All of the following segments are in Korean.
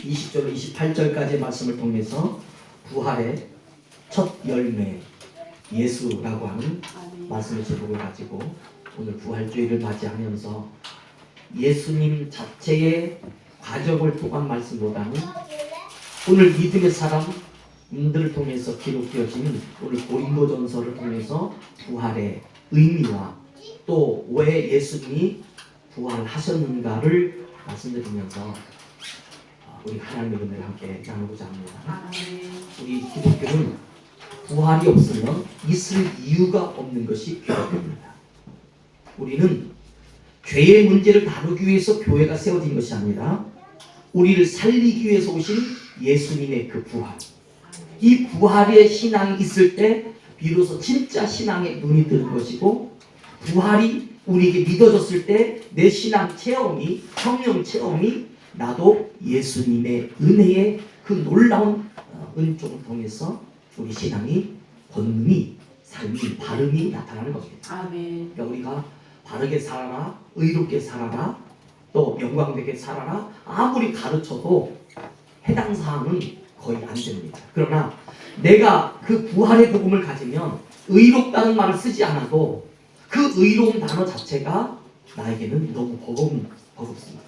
20절 28절까지의 말씀을 통해서 부활의 첫 열매 예수라고 하는 말씀의 제목을 가지고 오늘 부활주의를 맞이하면서 예수님 자체의 과정을 통한 말씀보다는 오늘 믿음의 사람들을 통해서 기록되어진 오늘 고린도전서를 통해서 부활의 의미와 또 왜 예수님이 부활하셨는가를 말씀드리면서 우리 하나님의 은혜를 함께 나누고자 합니다. 우리 기독교는 부활이 없으면 있을 이유가 없는 것이 교회입니다. 우리는 죄의 문제를 다루기 위해서 교회가 세워진 것이 아니라 우리를 살리기 위해서 오신 예수님의 그 부활, 이 부활의 신앙이 있을 때 비로소 진짜 신앙의 눈이 뜨는 것이고, 부활이 우리에게 믿어졌을 때 내 신앙 체험이, 성령 체험이 나도 예수님의 은혜의 그 놀라운 은총을 통해서 우리 신앙이 권능이, 삶이, 발음이 나타나는 것입니다. 아멘. 그러니까 우리가 바르게 살아라, 의롭게 살아라, 또 영광되게 살아라 아무리 가르쳐도 해당 사항은 거의 안 됩니다. 그러나 내가 그 부활의 복음을 가지면 의롭다는 말을 쓰지 않아도 그 의로운 단어 자체가 나에게는 너무 버겁습니다.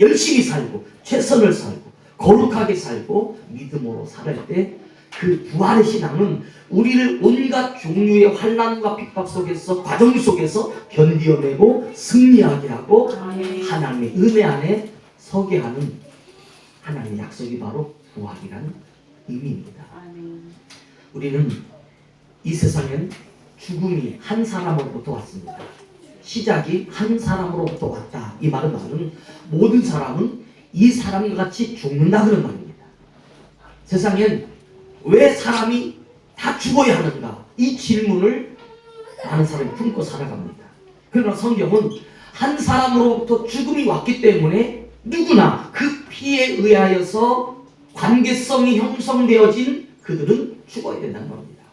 열심히 살고 최선을 살고 거룩하게 살고 믿음으로 살을 때 그 부활의 신앙은 우리를 온갖 종류의 환난과 핍박 속에서, 과정 속에서 견디어내고 승리하게 하고 하나님의 은혜 안에 서게 하는 하나님의 약속이 바로 부활이라는 의미입니다. 우리는 이 세상엔 죽음이 한 사람으로부터 왔습니다. 시작이 한 사람으로부터 왔다. 이 말은 모든 사람은 이 사람과 같이 죽는다 그런 말입니다. 세상엔 왜 사람이 다 죽어야 하는가? 이 질문을 많은 사람이 품고 살아갑니다. 그러나 성경은 한 사람으로부터 죽음이 왔기 때문에 누구나 그 피에 의하여서 관계성이 형성되어진 그들은 죽어야 된다는 겁니다.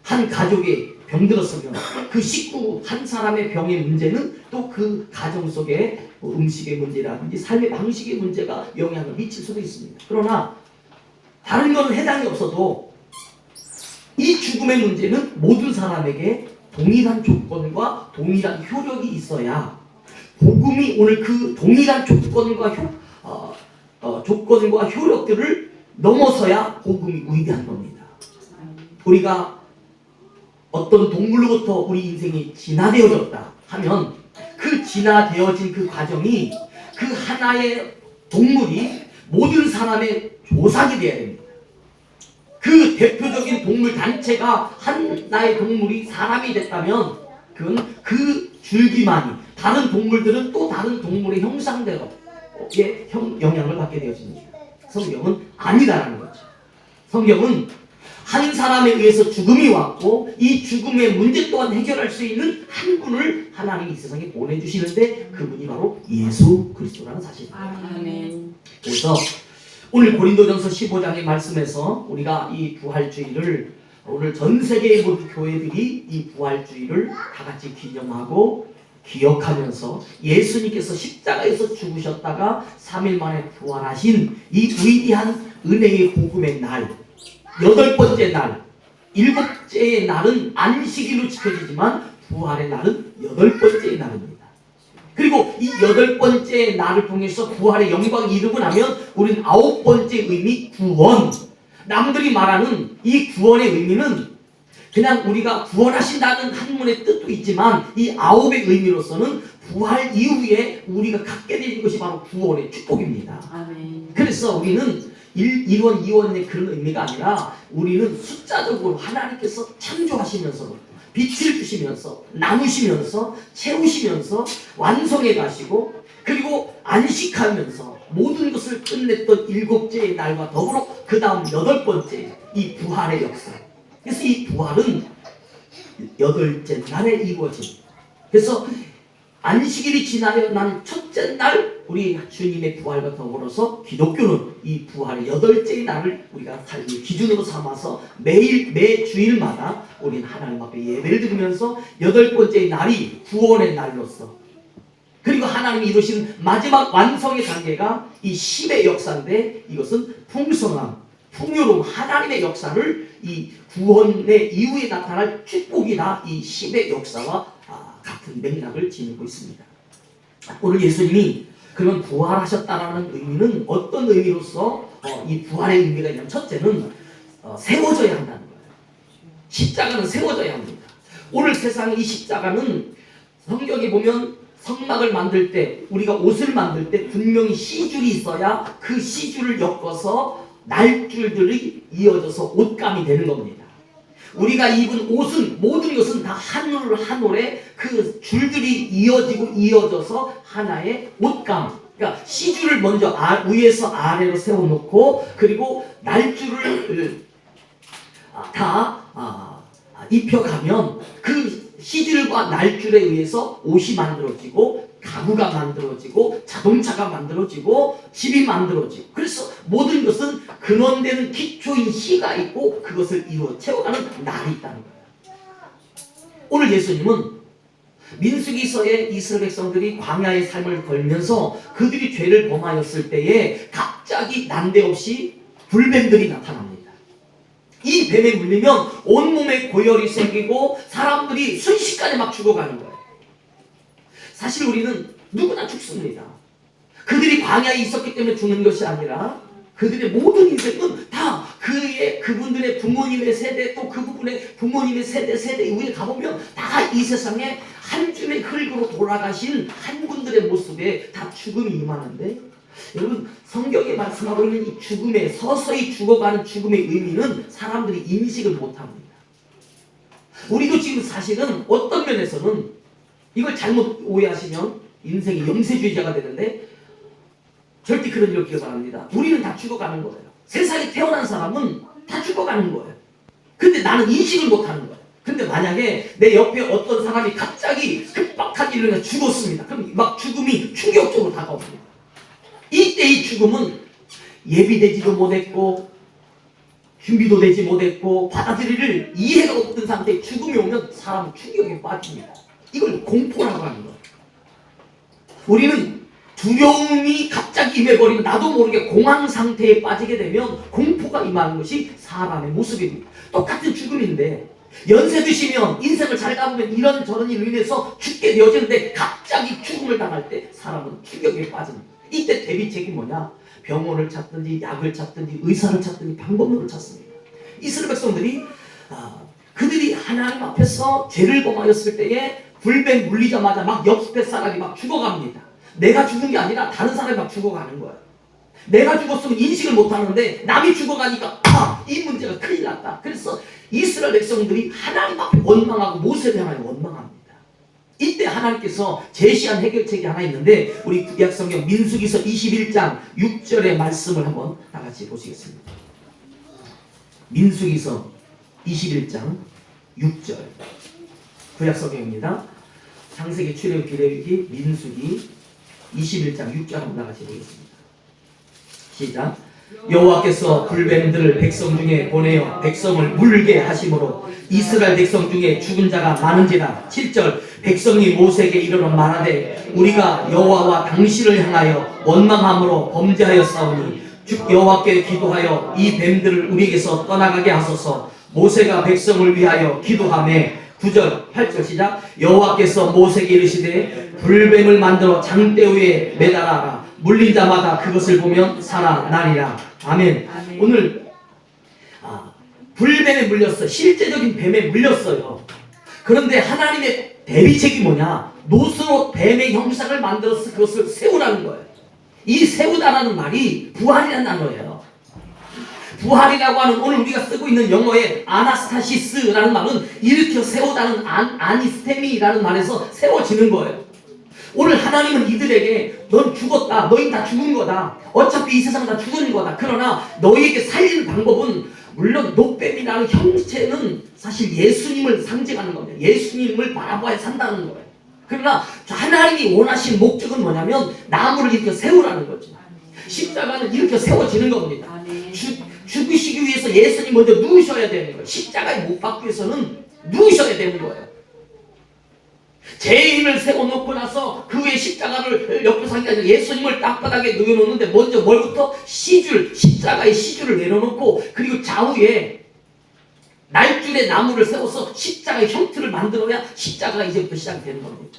한 가족에 병들었으면 그 식구 한 사람의 병의 문제는 또 그 가정 속에 음식의 문제라든지 삶의 방식의 문제가 영향을 미칠 수도 있습니다. 그러나 다른 건 해당이 없어도 이 죽음의 문제는 모든 사람에게 동일한 조건과 동일한 효력이 있어야 복음이 오늘 그 동일한 조건과 조건과 효력들을 넘어서야 복음이 위대한 겁니다. 우리가 어떤 동물로부터 우리 인생이 진화되어졌다 하면 그 진화되어진 그 과정이 그 하나의 동물이 모든 사람의 조상이 되어야 됩니다. 그 대표적인 동물 단체가 하나의 동물이 사람이 됐다면 그건 그 줄기만이 다른 동물들은 또 다른 동물의 형상대로 영향을 받게 되어집니다. 성경은 아니다라는 거죠. 성경은 한 사람에 의해서 죽음이 왔고 이 죽음의 문제 또한 해결할 수 있는 한 분을 하나님이 이 세상에 보내주시는데 그분이 바로 예수 그리스도라는 사실입니다. 아멘. 그래서 오늘 고린도전서 15장의 말씀에서 우리가 이 부활주의를 오늘 전 세계의 모든 교회들이 이 부활주의를 다 같이 기념하고 기억하면서 예수님께서 십자가에서 죽으셨다가 3일 만에 부활하신 이 위대한 은혜의 복음의 날, 8번째 날, 7번째의 날은 안식일로 지켜지지만 부활의 날은 8번째의 날입니다. 그리고 이 8번째 날을 통해서 부활의 영광이 이루고 나면 우리는 9번째 의미 구원. 남들이 말하는 이 구원의 의미는 그냥 우리가 구원하신다는 한문의 뜻도 있지만 이 9의 의미로서는 부활 이후에 우리가 갖게 되는 것이 바로 구원의 축복입니다. 아멘. 그래서 우리는 1원, 2원의 그런 의미가 아니라 우리는 숫자적으로 하나님께서 창조하시면서 빛을 주시면서 나누시면서 채우시면서 완성해 가시고 그리고 안식하면서 모든 것을 끝냈던 7째의 날과 더불어 그 다음 8번째 이 부활의 역사. 그래서 이 부활은 8째 날에 이루어집니다. 그래서 안식일이 지나려 난 첫째 날 우리 주님의 부활과 더불어서 기독교는 이 부활의 8째의 날을 우리가 삶의 기준으로 삼아서 매 주일마다 우리는 하나님 앞에 예배를 드리면서 8번째 날이 구원의 날로서 그리고 하나님이 이루신 마지막 완성의 단계가 이 10의 역사인데 이것은 풍성함, 풍요로움, 하나님의 역사를 이 구원의 이후에 나타날 축복이다. 이 10의 역사와 같은 맥락을 지니고 있습니다. 오늘 예수님이 그런 부활하셨다라는 의미는 어떤 의미로서 이 부활의 의미가 있냐면 첫째는 세워져야 한다는 거예요. 십자가는 세워져야 합니다. 오늘 세상의 이 십자가는 성경에 보면 성막을 만들 때 우리가 옷을 만들 때 분명히 시줄이 있어야 그 시줄을 엮어서 날줄들이 이어져서 옷감이 되는 겁니다. 우리가 입은 옷은 모든 것은 다 한 올 한 올에 그 줄들이 이어져서 하나의 옷감. 그러니까 시줄을 먼저 위에서 아래로 세워놓고 그리고 날줄을 다 입혀가면 그 시줄과 날줄에 의해서 옷이 만들어지고 가구가 만들어지고 자동차가 만들어지고 집이 만들어지고 그래서 모든 것은 근원되는 기초인 시가 있고 그것을 이루어 채워가는 날이 있다는 거예요. 오늘 예수님은 민수기서에 이스라엘 백성들이 광야의 삶을 걸면서 그들이 죄를 범하였을 때에 갑자기 난데없이 불뱀들이 나타납니다. 이 뱀에 물리면 온몸에 고열이 생기고 사람들이 순식간에 막 죽어가는 거예요. 사실 우리는 누구나 죽습니다. 그들이 광야에 있었기 때문에 죽는 것이 아니라 그들의 모든 인생은 다 그분들의 부모님의 세대 또 그분의 부모님의 세대 이후에 가보면 다 이 세상에 한 줌의 흙으로 돌아가신 한 분들의 모습에 다 죽음이 임하는데 여러분 성경에 말씀하고 있는 이 죽음의 서서히 죽어가는 죽음의 의미는 사람들이 인식을 못합니다. 우리도 지금 사실은 어떤 면에서는 이걸 잘못 오해하시면 인생이 염세주의자가 되는데 절대 그런 일 없기를 바랍니다. 우리는 다 죽어가는 거예요. 세상에 태어난 사람은 다 죽어가는 거예요. 근데 나는 인식을 못하는 거예요. 근데 만약에 내 옆에 어떤 사람이 갑자기 급박한 일로 인해 죽었습니다. 그럼 막 죽음이 충격적으로 다가옵니다. 이때 이 죽음은 예비되지도 못했고 준비도 되지 못했고 받아들일 이해가 없던 상태에 죽음이 오면 사람은 충격에 빠집니다. 이걸 공포라고 하는 거예요. 우리는 두려움이 갑자기 임해버리면 나도 모르게 공황 상태에 빠지게 되면 공포가 임하는 것이 사람의 모습입니다. 똑같은 죽음인데 연세 드시면 인생을 살다 보면 이런저런 일로 인해서 죽게 되어지는데 갑자기 죽음을 당할 때 사람은 충격에 빠집니다. 이때 대비책이 뭐냐? 병원을 찾든지 약을 찾든지 의사를 찾든지 방법론을 찾습니다. 이스라엘 백성들이 그들이 하나님 앞에서 죄를 범하였을 때에 불뱀 물리자마자 막 옆에 사람이 막 죽어갑니다. 내가 죽은 게 아니라 다른 사람이 막 죽어가는 거예요. 내가 죽었으면 인식을 못하는데 남이 죽어가니까 이 문제가 큰일 났다. 그래서 이스라엘 백성들이 하나님 앞에 원망하고 모세를 향하여 원망합니다. 이때 하나님께서 제시한 해결책이 하나 있는데 우리 구약성경 민수기서 21장 6절의 말씀을 한번 다 같이 보시겠습니다. 민수기서 21장 6절 구약성경입니다. 창세기, 출애굽기, 레위기, 민수기 21장 6절 한번 다 같이 보겠습니다. 시작. 여호와께서 불뱀들을 백성 중에 보내어 백성을 물게 하심으로 이스라엘 백성 중에 죽은 자가 많은지라. 7절. 백성이 모세에게 이르러 말하되 우리가 여호와와 당신을 향하여 원망함으로 범죄하였사오니 즉 여호와께 기도하여 이 뱀들을 우리에게서 떠나가게 하소서. 모세가 백성을 위하여 기도하매 9절 8절 시작. 여호와께서 모세에게 이르시되 불뱀을 만들어 장대 위에 매달아라. 물린 자마다 그것을 보면 살아나리라. 아멘. 아멘. 오늘 불뱀에 물렸어요. 실제적인 뱀에 물렸어요. 그런데 하나님의 대비책이 뭐냐? 노스로 뱀의 형상을 만들어서 그것을 세우라는 거예요. 이 세우다라는 말이 부활이라는 단어예요. 부활이라고 하는 오늘 우리가 쓰고 있는 영어의 아나스타시스라는 말은 일으켜 세우다는 아니스테미라는 말에서 세워지는 거예요. 오늘 하나님은 이들에게 넌 죽었다. 너희 다 죽은 거다. 어차피 이 세상 다 죽은 거다. 그러나 너희에게 살리는 방법은 물론 노뱀이라는 형체는 사실 예수님을 상징하는 겁니다. 예수님을 바라봐야 산다는 거예요. 그러나 하나님이 원하신 목적은 뭐냐면 나무를 일으켜 세우라는 거죠. 십자가는 일으켜 세워지는 겁니다. 죽으시기 위해서 예수님 먼저 누우셔야 되는 거예요. 십자가에 못 박기 위해서는 누우셔야 되는 거예요. 죄인을 세워놓고 나서 그 위에 십자가를 옆에서 한 게 아니라 예수님을 땅바닥에 누워놓는데 먼저 뭘부터? 십자가의 시줄을 내려놓고 그리고 좌우에 날줄의 나무를 세워서 십자가의 형태를 만들어야 십자가가 이제부터 시작이 되는 겁니다.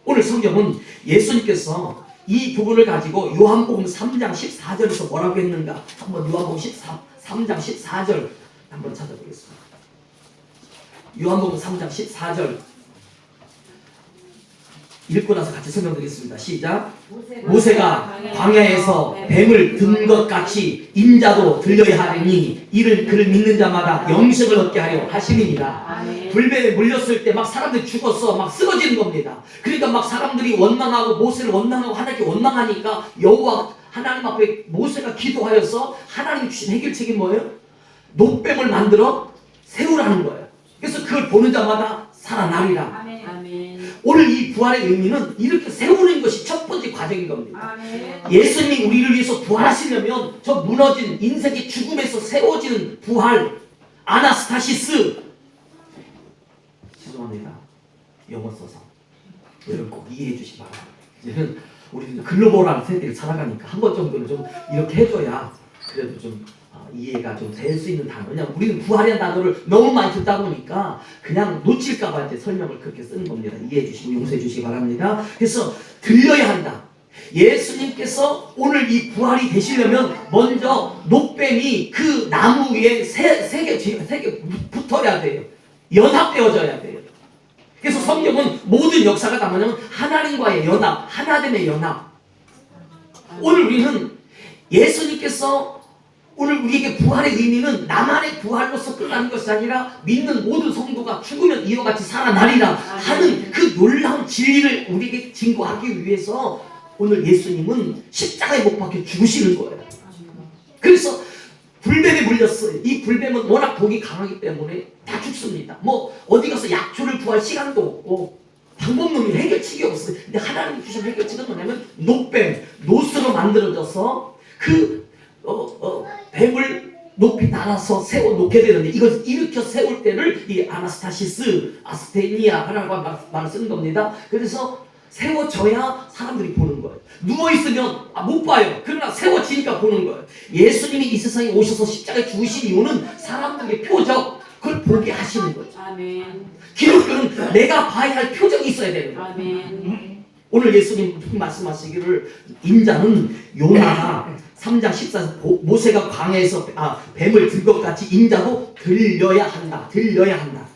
오늘 성경은 예수님께서 이 부분을 가지고 요한복음 3장 14절에서 뭐라고 했는가? 한번 요한복음 3장 14절 한번 찾아보겠습니다. 요한복음 3장 14절 읽고 나서 같이 설명드리겠습니다. 시작. 모세가 광야에서 뱀을 든 것 같이 인자도 들려야 하리니 이를 그를 믿는 자마다 영생을 얻게 하려 하심이니라. 불뱀에 물렸을 때 막 사람들이 죽어서 막 쓰러지는 겁니다. 그러니까 막 사람들이 원망하고 모세를 원망하고 하나님께 원망하니까 여호와 하나님 앞에 모세가 기도하여서 하나님 주신 해결책이 뭐예요? 노뱀을 만들어 세우라는 거예요. 그래서 그걸 보는 자마다 살아나리라. 오늘 이 부활의 의미는 이렇게 세우는 것이 첫 번째 과정인 겁니다. 예수님이 우리를 위해서 부활하시려면 저 무너진 인생의 죽음에서 세워지는 부활, 아나스타시스. 죄송합니다. 영어 써서 여러분 꼭 이해해 주시기 바랍니다. 이제는 우리는 글로벌한 세대를 살아가니까 한 번 정도는 좀 이렇게 해줘야 그래도 좀 이해가 좀 될 수 있는 단어. 왜냐하면 우리는 부활이라는 단어를 너무 많이 듣다 보니까 그냥 놓칠까봐 이제 설명을 그렇게 쓰는 겁니다. 이해해 주시고 용서해 주시기 바랍니다. 그래서 들려야 한다. 예수님께서 오늘 이 부활이 되시려면 먼저 녹뱀이 그 나무 위에 세 개 붙어야 돼요. 연합되어져야 돼요. 그래서 성경은 모든 역사가 다 뭐냐면 하나님과의 연합, 하나됨의 연합. 오늘 우리는 예수님께서 오늘 우리에게 부활의 의미는 나만의 부활로서 끝나는 것이 아니라 믿는 모든 성도가 죽으면 이와 같이 살아나리라 하는 그 놀라운 진리를 우리에게 증거하기 위해서 오늘 예수님은 십자가에 못 박혀 죽으시는 거예요. 그래서 불뱀에 물렸어요. 이 불뱀은 워낙 독이 강하기 때문에 다 죽습니다. 뭐 어디 가서 약초를 구할 시간도 없고 방법론이 해결책이 없어요. 근데 하나님이 주신 해결책은 뭐냐면 노뱀, 노스로 만들어져서 그 뱀을 높이 달아서 세워놓게 되는데 이걸 일으켜 세울 때를 이 아나스타시스, 아스테니아라고 말을 쓰는 겁니다. 그래서 세워져야 사람들이 보는 거예요. 누워있으면 못 봐요. 그러나 세워지니까 보는 거예요. 예수님이 이 세상에 오셔서 십자가에 죽으신 이유는 사람들의 표적, 그걸 보게 하시는 거죠. 아멘. 기독교는 내가 봐야 할 표적이 있어야 되는 거예요. 아멘. 오늘 예수님 말씀하시기를 인자는 요나가 3장 14절 모세가 광야에서 뱀을 든 것 같이 인자도 들려야 한다. 들려야 한다.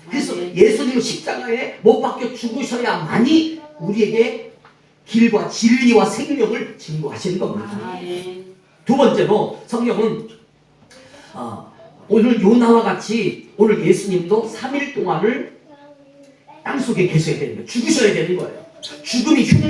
그래서 예수님은 십자가에 못 박혀 죽으셔야만이 우리에게 길과 진리와 생명을 증거하시는 겁니다. 두 번째로 성경은 오늘 요나와 같이 오늘 예수님도 3일 동안을 땅속에 계셔야 되는 거예요. 죽으셔야 되는 거예요. 죽음이 흉내